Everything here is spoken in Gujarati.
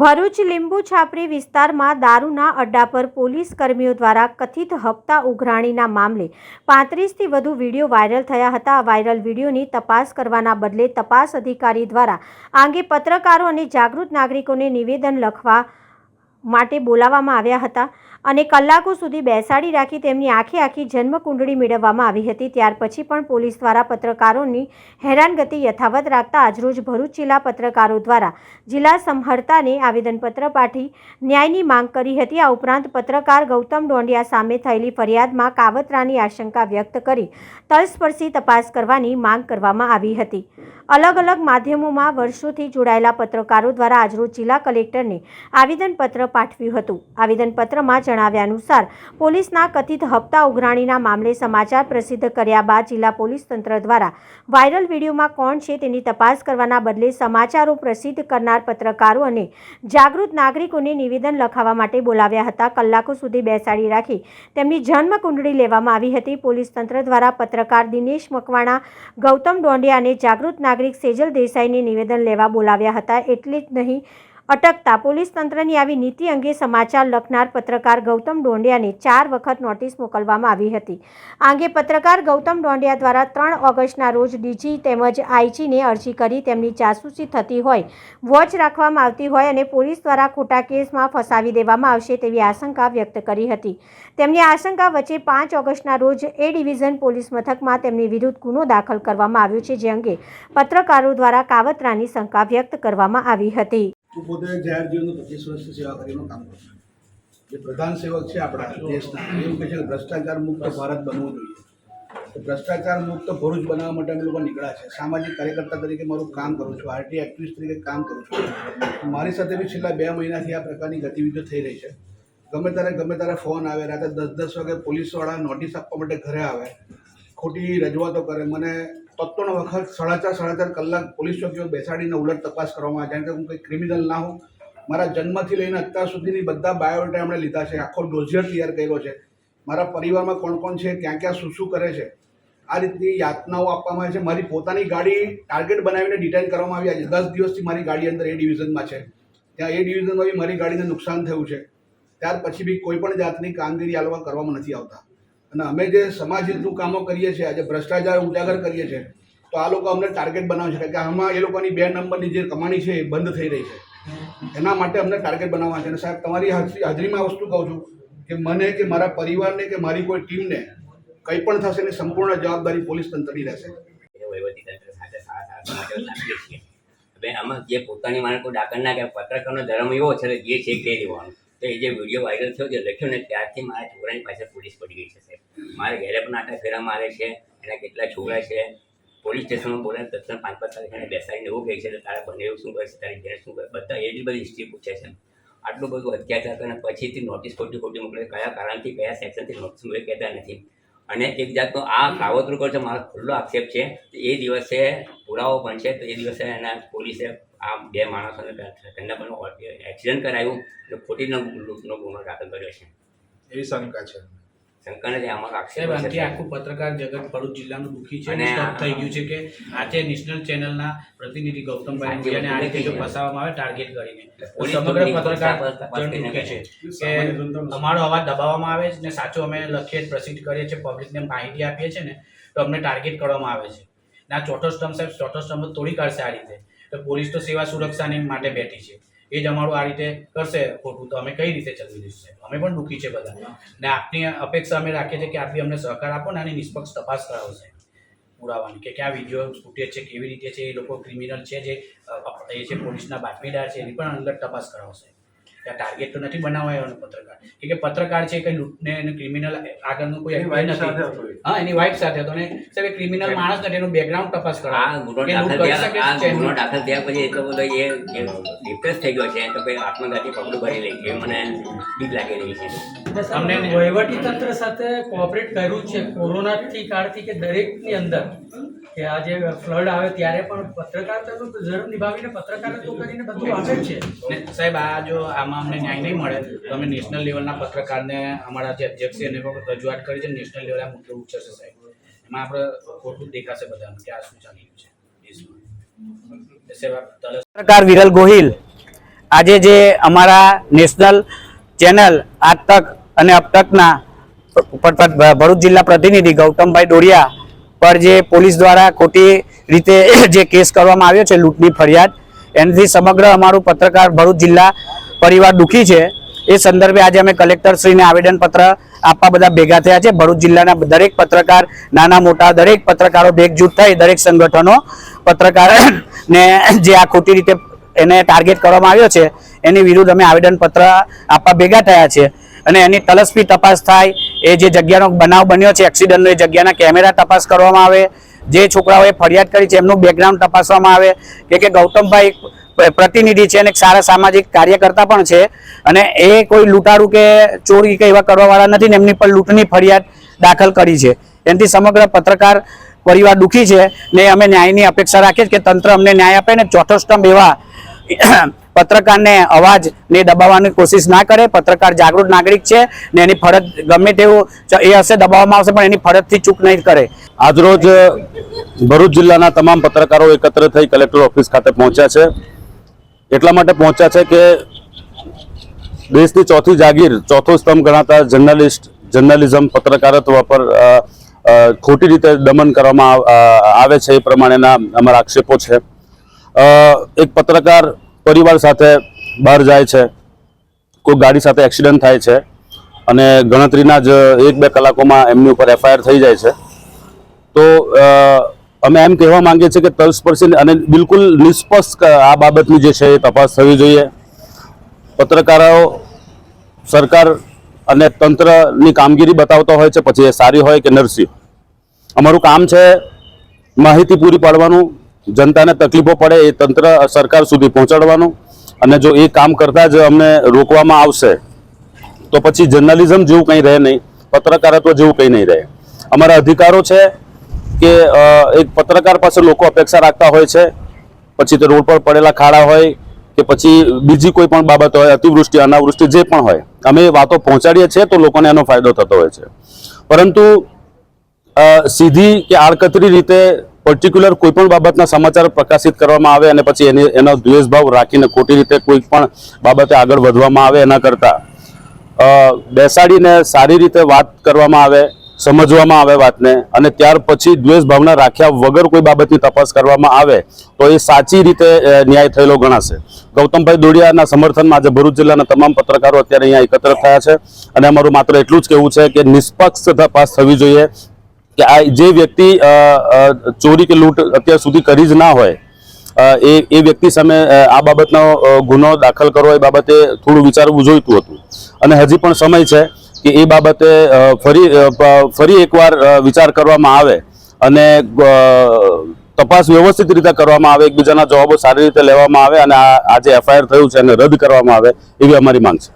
ભરૂચ લીંબુ છાપરી વિસ્તારમાં દારૂના અડ્ડા પર પોલીસ કર્મીઓ દ્વારા કથિત હપ્તા ઉઘરાણીના મામલે 35થી વધુ વિડીયો વાયરલ થયા હતા. આ વાયરલ વિડીયોની તપાસ કરવાના બદલે તપાસ અધિકારી દ્વારા આ અંગે પત્રકારો અને જાગૃત નાગરિકોને નિવેદન લખવા માટે બોલાવવામાં આવ્યા હતા અને કલાકો સુધી બેસાડી રાખી તેમની આખી જન્મકુંડળી મેળવવામાં આવી હતી. ત્યાર પછી પણ પોલીસ દ્વારા પત્રકારોની હેરાનગતિ યથાવત રાખતા આજરોજ ભરૂચ જિલ્લા પત્રકારો દ્વારા જિલ્લા સમહર્તાને આવેદનપત્ર પાઠવી ન્યાયની માંગ કરી હતી. આ ઉપરાંત પત્રકાર ગૌતમ ડોંડિયા સામે થયેલી ફરિયાદમાં કાવતરાની આશંકા વ્યક્ત કરી તલસ્પર્શી તપાસ કરવાની માંગ કરવામાં આવી હતી. અલગ અલગ માધ્યમોમાં વર્ષોથી જોડાયેલા પત્રકારો દ્વારા આજરોજ જિલ્લા કલેક્ટરને આવેદનપત્ર પાઠવ્યું હતું. આવેદનપત્રમાં જણાવ્યા અનુસાર પોલીસના કથિત હપ્તા ઉઘરાણીના મામલે સમાચાર પ્રસિદ્ધ કર્યા બાદ જિલ્લા પોલીસ તંત્ર દ્વારા વાયરલ વિડીયોમાં કોણ છે તેની તપાસ કરવાના બદલે સમાચારો પ્રસિદ્ધ કરનાર પત્રકારો અને જાગૃત નાગરિકોને નિવેદન લખાવવા માટે બોલાવ્યા હતા. કલાકો સુધી બેસાડી રાખી તેમની જન્મકુંડળી લેવામાં આવી હતી. પોલીસ તંત્ર દ્વારા પત્રકાર દિનેશ મકવાણા, ગૌતમ ડોંડિયા અને જાગૃત નાગરિક સેજલ દેસાઈને નિવેદન લેવા બોલાવ્યા હતા. એટલે જ નહીં અટકતા પોલીસ તંત્રની આવી નીતિ અંગે સમાચાર લખનાર પત્રકાર ગૌતમ ડોંડિયાને 4 વખત નોટિસ મોકલવામાં આવી હતી. આ અંગે પત્રકાર ગૌતમ ડોંડિયા દ્વારા 3 ઓગસ્ટના રોજ ડીજી તેમજ આઈજીને અરજી કરી તેમની જાસૂસી થતી હોય, વોચ રાખવામાં આવતી હોય અને પોલીસ દ્વારા ખોટા કેસમાં ફસાવી દેવામાં આવશે તેવી આશંકા વ્યક્ત કરી હતી. તેમની આશંકા વચ્ચે 5 ઓગસ્ટના રોજ એ ડિવિઝન પોલીસ મથકમાં તેમની વિરુદ્ધ ગુનો દાખલ કરવામાં આવ્યો છે, જે અંગે પત્રકારો દ્વારા કાવતરાની શંકા વ્યક્ત કરવામાં આવી હતી. હું પોતે જાહેર જીવનનું 25 વર્ષથી સેવા કરીને કામ કરું છું. જે પ્રધાન સેવક છે આપણા દેશના, એવું કહે છે કે ભ્રષ્ટાચાર મુક્ત ભારત બનવું જોઈએ. તો ભ્રષ્ટાચાર મુક્ત ભરૂચ બનાવવા માટે અમે લોકો નીકળ્યા છે. સામાજિક કાર્યકર્તા તરીકે મારું કામ કરું છું, આરટી એક્ટિવિસ્ટ તરીકે કામ કરું છું. મારી સાથે બી છેલ્લા 2 મહિનાથી આ પ્રકારની ગતિવિધિઓ થઈ રહી છે. ગમે ત્યારે ફોન આવે, રાતે 10 વાગે પોલીસવાળા નોટિસ આપવા માટે ઘરે આવે, ખોટી રજૂઆતો કરે. મને તત્વનો વખત 4.5 કલાક પોલીસ ચોકીઓ બેસાડીને ઉલટ તપાસ કરવામાં આવે. કારણ કે હું કંઈ ક્રિમિનલ ના હું. મારા જન્મથી લઈને અત્યાર સુધીની બધા બાયોડેટા એમણે લીધા છે, આખો ડોઝિયર તૈયાર કર્યો છે. મારા પરિવારમાં કોણ કોણ છે, ક્યાં શું કરે છે, આ રીતની યાતનાઓ આપવામાં આવે છે. મારી પોતાની ગાડી ટાર્ગેટ બનાવીને ડિટેન કરવામાં આવી. આજે 10 દિવસથી મારી ગાડી અંદર એ ડિવિઝનમાં છે. ત્યાં એ ડિવિઝનમાં બી મારી ગાડીને નુકસાન થયું છે. ત્યાર પછી બી કોઈ પણ જાતની કામગીરી આ લોકો કરવામાં નથી આવતા. અને અમે જે સમાજ હિતનું કામો કરીએ છીએ, આજે ભ્રષ્ટાચાર ઉજાગર કરીએ છીએ, તો આ લોકો અમને ટાર્ગેટ બનાવે છે કે આમાં એ લોકોની 2 નંબરની જે કમાણી છે એ બંધ થઈ રહી છે. એના માટે અમને ટાર્ગેટ બનાવવા છે. અને સાહેબ, તમારી હાજરીમાં આ વસ્તુ કહું છું કે મને કે મારા પરિવારને કે મારી કોઈ ટીમને કંઈ પણ થશે એની સંપૂર્ણ જવાબદારી પોલીસ તંત્રની રહેશે. વહીવટીતંત્ર સાથે સાથ આપીએ છીએ. હવે આમાં જે પોતાની માને કોઈ ડાકર ના કે પત્રકારનો ધર્મ એવો છે જે છે તે લેવાનું. તો એ જે વિડીયો વાયરલ થયો, જે લખ્યો ને, ત્યારથી મારા છોકરાની પાસે પોલીસ પડી ગઈ છે સાહેબ. મારે ઘરે પણ આટા ફેરા મારે છે, એના કેટલા છોકરા છે. પોલીસ સ્ટેશનમાં બોલાવીને તત્કાળ 5-5 તારીખે બેસાડીને એવું કહે છે કે તારા બંને શું કરે છે, તારી ઘેર શું કરે, બધા એટલી બધી હિસ્ટ્રી પૂછે છે. આટલું બધું અત્યાચાર કરે પછીથી નોટિસ ખોટી મોકલે, કયા કારણથી કયા સેક્શનથી નોટિસ મોકલે કહેતા નથી. અને એક જાતનો આ કાવતરું કરે છે. મારો ખુલ્લો આક્ષેપ છે. એ દિવસે પુરાવો પણ છે. તો એ દિવસે એના પોલીસે આ 2 માણસોને તેમના પણ એક્સિડન્ટ કરાવ્યું અને ખોટી લૂંટનો ગુનો દાખલ કર્યો છે. એવી શંકા છે. શંકા નથી, અમારો આક્ષેપ છે. આખું પત્રકાર જગત ભરૂચ જિલ્લાનું દુઃખી છે અને સ્ટોપ થઈ ગયું છે કે આજે નેશનલ ચેનલના પ્રતિનિધિ ગૌતમભાઈ આ રીતે જો ફસાવવામાં આવે ટાર્ગેટ કરીને, સમગ્ર પત્રકાર દુઃખી છે કે અમારો અવાજ દબાવવામાં આવે છે ને સાચું અમે લખીએ પ્રસિદ્ધ કરીએ છીએ, પબ્લિકને માહિતી આપીએ છીએ ને, તો અમને ટાર્ગેટ કરવામાં આવે છે. ના ચોથો સ્તંભ તોડી કાઢશે આ રીતે. તો પોલીસ તો સેવા સુરક્ષાની માટે બેઠી છે. એ જ અમારું આ રીતે કરશે ખોટું, તો અમે કઈ રીતે ચલવી દઈશું? અમે પણ દુઃખી છે બધા. ને આપની અપેક્ષા અમે રાખીએ છીએ કે આપ બી અમને સહકાર આપો ને આની નિષ્પક્ષ તપાસ કરાવશે પુરાવાની, કે ક્યાં વિડીયો ફૂટેજ છે, કેવી રીતે છે, એ લોકો ક્રિમિનલ છે, જે એ છે પોલીસના બાતમીદાર છે, એની પણ અંદર તપાસ કરાવશે. ત્યાં ટાર્ગેટ તો નથી બનાવાયો પત્રકાર, કે પત્રકાર છે કંઈ લૂંટને અને ક્રિમિનલ આગળનું કોઈ નથી. હા, એની વાઇફ સાથે હતો ને સાહેબ, ક્રિમિનલ માણસ નથી, એનું બેકગ્રાઉન્ડ તપાસ કરાવો. ગુનો દાખલ થયા પછી એટલો બધો એ ડિપ્રેસ થઈ ગયો છે તો કંઈ આત્મઘાતી પગલું ભરી લે છે. મને બીક લાગી રહી છે. અમને વહીવટી તંત્ર સાથે કોઓપરેટ કર્યું છે કોરોનાથી કાળથી, કે દરેકની અંદર કે આ જે ફ્લડ આવે ત્યારે પણ પત્રકારતાનું ધર્મ નિભાવીને પત્રકારત્વ કરીને બધું આવે છે. ને સાહેબ, આ જો આમાં અમને ન્યાય નહીં મળે તો અમે નેશનલ લેવલના પત્રકારને અમારા જે અધ્યક્ષ છે એને પણ રજૂઆત કરી છે. નેશનલ લેવલે આ મુદ્દો ઉઠશે સાહેબ. એમાં આપણે ખોટું દેખાશે બધાને કે આ શું ચાલી રહ્યું છે દેશમાં. પત્રકાર વિરલ ગોહિલ આજે જે અમારા નેશનલ ચેનલ આજ તક અને અબ તકના ભરૂચ જિલ્લા પ્રતિનિધિ ગૌતમભાઈ ડોડિયા પર જે પોલીસ દ્વારા ખોટી રીતે જે કેસ કરવામાં આવ્યો છે, લૂંટની ફરિયાદ, એનાથી સમગ્ર અમારું પત્રકાર ભરૂચ જિલ્લા પરિવાર દુઃખી છે. એ સંદર્ભે આજે અમે કલેક્ટરશ્રીને આવેદનપત્ર આપવા બધા ભેગા થયા છે. ભરૂચ જિલ્લાના દરેક પત્રકાર, નાના મોટા દરેક પત્રકારો ભેગજૂથ થઈ દરેક સંગઠનો પત્રકારને જે આ ખોટી રીતે એને ટાર્ગેટ કરવામાં આવ્યો છે એની વિરુદ્ધ અમે આવેદનપત્ર આપવા ભેગા થયા છે. અને એની તલસ્પી તપાસ થાય, એ જે જગ્યાનો બનાવ બન્યો છે એક્સિડન્ટનો, એ જગ્યાના કેમેરા તપાસ કરવામાં આવે, જે છોકરાઓએ ફરિયાદ કરી છે એમનું બેકગ્રાઉન્ડ તપાસવામાં આવે. કે ગૌતમભાઈ પ્રતિનિધિ છે અને એક સારા સામાજિક કાર્યકર્તા પણ છે, અને એ કોઈ લૂંટારું કે ચોરી કે એવા કરવાવાળા નથી ને એમની પર લૂંટની ફરિયાદ દાખલ કરી છે. એનાથી સમગ્ર પત્રકાર પરિવાર દુઃખી છે ને અમે ન્યાયની અપેક્ષા રાખીએ કે તંત્ર અમને ન્યાય આપે ને ચોથો સ્તંભ એવા પત્રકારને અવાજને દબાવવાની કોશિશ ના કરે. પત્રકાર જાગૃત નાગરિક છે ને એની ફરજ ગમે તેવું એ હશે દબાવવામાં આવશે પણ એની ફરજથી ચૂક નહીં કરે. આજરોજ ભરૂચ જિલ્લાના તમામ પત્રકારો એકત્ર થઈ કલેક્ટર ઓફિસ ખાતે પહોંચ્યા છે. એટલા માટે પહોંચ્યા છે કે દેશની ચોથી જાગીર, ચોથો સ્તંભ ગણાતા જર્નલિઝમ, પત્રકારત્વ પર ખોટી રીતે દમન કરવામાં આવે છે, એ પ્રમાણેના અમારા આક્ષેપો છે. એક પત્રકાર પરિવાર સાથે બહાર જાય છે, કોઈ ગાડી સાથે એક્સિડન્ટ થાય છે અને ગણતરીના જ 1-2 કલાકોમાં એમની ઉપર FIR થઈ જાય છે. તો અમે એમ કહેવા માંગીએ છીએ કે તલસ્પર્શી અને બિલકુલ નિષ્પક્ષ આ બાબતની જે છે એ તપાસ થવી જોઈએ. પત્રકારો સરકાર અને તંત્રની કામગીરી બતાવતા હોય છે, પછી એ સારી હોય કે નરસી. અમારું કામ છે માહિતી પૂરી પાડવાનું, જનતાને તકલીફો પડે એ તંત્ર સરકાર સુધી પહોંચાડવાનું, અને જો એ કામ કરતા જ અમને રોકવામાં આવશે તો પછી જર્નલિઝમ જેવું કંઈ રહે નહીં, પત્રકારત્વ જેવું કંઈ નહીં રહે. અમારા અધિકારો છે કે એક પત્રકાર પાસે લોકો અપેક્ષા રાખતા હોય છે, પછી તે રોડ પર પડેલા ખાડા હોય કે પછી બીજી કોઈ પણ બાબત હોય, અતિવૃષ્ટિ અનાવૃષ્ટિ જે પણ હોય, અમે એ વાતો પહોંચાડીએ છીએ તો લોકોને એનો ફાયદો થતો હોય છે. પરંતુ સીધી કે આડકતરી રીતે પર્ટિક્યુલર કોઈ પણ બાબતના સમાચાર પ્રકાશિત કરવામાં આવે અને પછી એનો દ્વેષભાવ રાખીને ખોટી રીતે કોઈ પણ બાબતે આગળ વધવામાં આવે, એના કરતાં બેસાડીને સારી રીતે વાત કરવામાં આવે, સમજવામાં આવે વાતને, અને ત્યાર પછી દ્વેષ ભાવના રાખ્યા વગર કોઈ બાબતની તપાસ કરવામાં આવે તો એ સાચી રીતે ન્યાય થયેલો ગણાશે. ગૌતમભાઈ ડોડિયાના સમર્થનમાં આજે ભરૂચ જિલ્લાના તમામ પત્રકારો અત્યારે અહીંયા એકત્ર થયા છે, અને અમારું માત્ર એટલું જ કહેવું છે કે નિષ્પક્ષ તપાસ થવી જોઈએ. કે આ જે વ્યક્તિ ચોરી કે લૂંટ અત્યાર સુધી કરી જ ના હોય, એ વ્યક્તિ સામે આ બાબતનો ગુનો દાખલ કરવો એ બાબતે થોડું વિચારવું જોઈતું હતું. અને હજી પણ સમય છે કે એ બાબતે ફરી એકવાર વિચાર કરવામાં આવે અને તપાસ વ્યવસ્થિત રીતે કરવામાં આવે, એકબીજાના જવાબો સારી રીતે લેવામાં આવે અને આ જે FIR થયું છે એને રદ કરવામાં આવે, એવી અમારી માંગ છે.